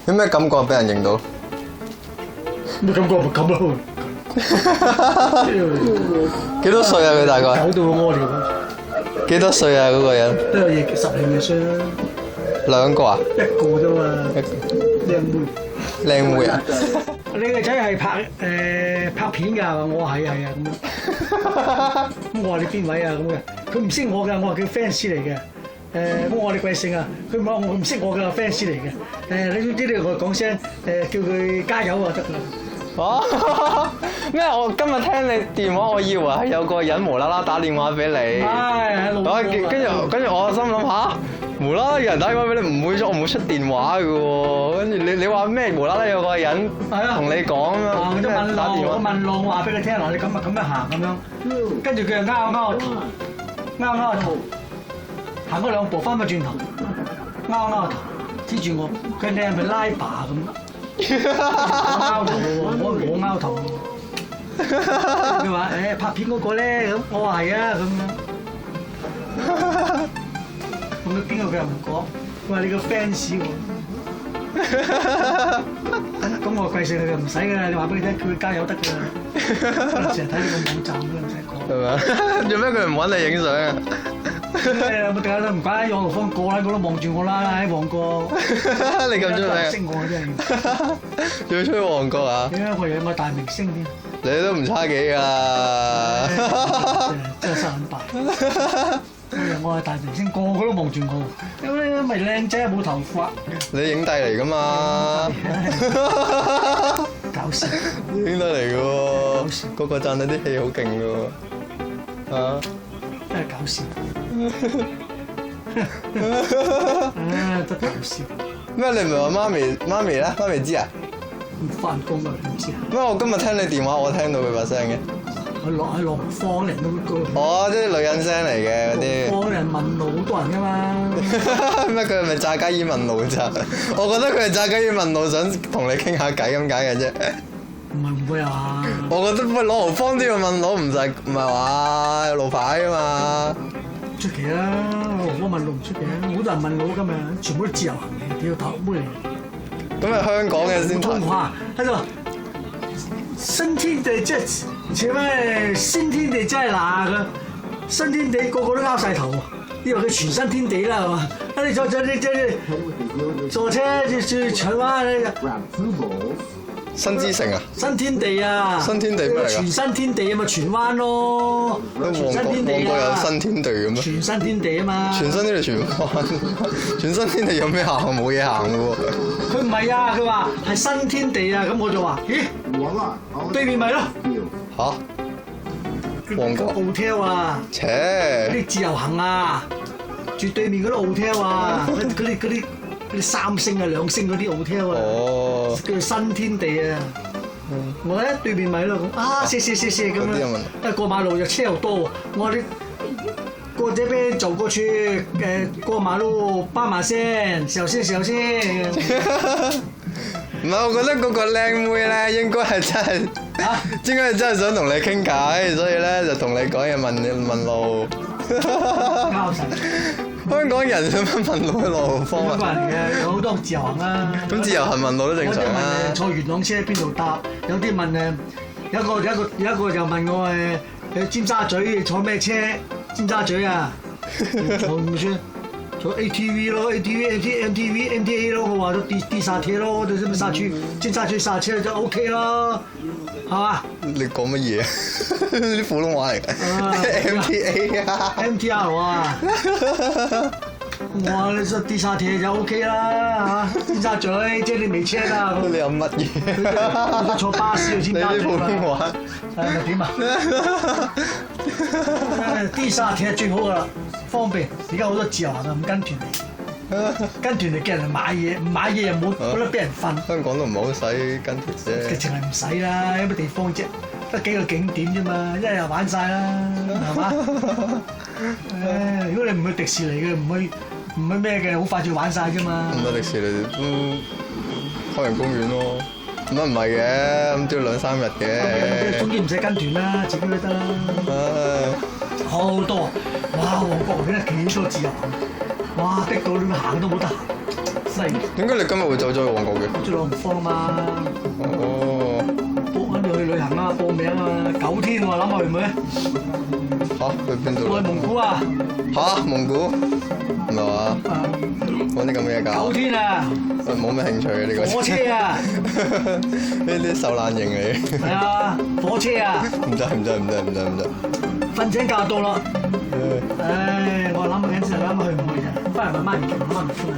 有咩感覺俾人認到？咩感覺咪咁咯？幾多歲啊佢大概？搞到屙尿，幾多歲啊嗰個人？都有嘢10零歲啦，兩個啊？一個啫嘛，靚妹。靚妹啊？你個仔係拍片㗎，我話係啊咁樣。咁我話你邊位啊咁嘅？佢唔識我㗎，我話佢 fans 嚟嘅。咁我話你貴姓啊？佢話我唔識我㗎 fans 嚟嘅。你總之你同佢講聲叫佢加油就得㗎啦。哦，咩？我今日聽你電話，我以為係有個人無啦啦打電話俾你。跟住我心諗下，無啦啦有人打電話俾你，我唔會出電話嘅喎。跟住你話咩？無啦啦有個人同你講啊，即係打電話。我問路話俾佢聽，嗱你咁樣行咁樣，跟住佢又拗個頭，拗個頭，行嗰2步翻返轉頭，拗個頭，指住我，佢你係咪拉爸咁？我拗頭喎，我拗頭喎。佢話拍片嗰個咧咁，我話係啊咁樣。咁佢邊個佢又唔講，佢話你個 fans 喎。咁我貴姓佢就唔使㗎啦，你話俾佢聽，叫佢加油得㗎啦。成日睇呢個網站㗎，唔使講。係咪？做咩佢唔揾你影相啊？冇大家都唔怪得，我方個啦，個都望住我啦喺旺角。你咁出名？識我真係。仲要出去旺角啊？點解我有個大明星添？你都唔差幾㗎啦。真係失撚敗。我係大明星，個個都望住我。因為靚仔冇頭髮。你影帝嚟㗎嘛？搞笑。影帝嚟㗎喎，個個讚你啲戲好勁㗎喎。啊！真係搞笑。真搞笑。咩？你唔係話媽咪咧？媽咪知啊？唔翻工啊？你唔知啊？咩？我今日聽你電話，我聽到佢把聲嘅。喺落放嚟嗰個。哦，即係女人聲嚟嘅嗰啲。放人問路好多人㗎嘛。咩？佢係咪炸雞耳問路咋？我覺得佢係炸雞耳問路，想同你傾下偈咁解嘅啫。唔會啊！我覺得喂攞豪方都要問路，唔係話有路牌啊嘛。出奇啦！我問路唔出奇啊！好多人問路㗎嘛，全部都自由行嚟，屌頭妹嚟。咁係香港嘅先。普通話，喺度新天地即係請問新天地真係哪個？新天地個個都拗晒頭喎，以為佢全新天地啦係嘛？你坐車去荃灣呢個新之城啊！新天地啊！新天地咩嚟㗎？全新天地啊嘛，荃灣咯。全新天地啊！旺角有新天地嘅咩？全新天地啊嘛！全新天地荃灣，全新天地有咩行？冇嘢行嘅喎。佢唔係啊！佢話係新天地啊！咁我就話：咦，對面咪咯。嚇！旺角 hotel 啊！切！嗰啲自由行啊，住對面嗰啲 hotel 啊，嗰啲3星啊、2星嗰啲 hotel 啊，叫做新天地啊。我喺對面咪咯，謝咁樣。過馬路又車又多，我話你過這邊走過去，過馬路斑馬線，小心。唔係，我覺得嗰個靚妹咧應該係真係想同你傾偈，所以咧就同你講嘢問路。交神。香港人想問路去羅湖方啊？香港人嚟嘅，有好多自由行啦。咁自由行問路都正常啦。有啲問坐元朗車邊度搭，有啲問有一個又問我去尖沙咀坐咩車？尖沙咀啊，坐唔算。坐 ATV 咯 ，MTA 咯，我話都地沙鐵咯，到尖沙咀沙車就 OK 咯，係嘛？你講乜嘢啊？啲普通話嚟嘅。MTA 啊。MTR 啊。我話你坐地沙鐵就 OK 啦嚇，尖沙咀即係你未 check 啊。你有乜嘢？坐巴士去尖沙咀你啲普通話。係點啊？地沙鐵係最好㗎啦。方便，而家好多自由行啊，唔跟團嚟，跟團嚟叫人買嘢，唔買嘢又冇覺得俾人瞓。香港都唔好使跟團啫。直情係唔使啦，有乜地方啫？得幾個景點啫嘛，一日又玩晒啦，係嘛？如果你唔去迪士尼嘅，唔去咩嘅，好快就玩晒啫嘛。唔去迪士尼都海洋公園咯，咁唔係嘅，咁都要2-3日嘅。總之唔使跟團啦，自己去得啦。好多，哇！旺角而家幾多自由行，哇！逼到你行都冇得行，犀利！點解你今日會走咗去旺角嘅？我住朗豪坊啊嘛，哦，跟住去旅行啊嘛，報名啊嘛，9天喎，諗下去唔去？嚇去邊度？我去蒙古啊！嚇蒙古？唔係嘛？講啲咁嘅嘢㗎9天啊！冇咩興趣嘅呢個。火車啊！呢啲受難型嚟。係啊，火車啊！唔得。瞓醒覺到咯。唉，我諗緊時諗下去唔去啫，翻嚟慢慢傾，慢慢傾啊。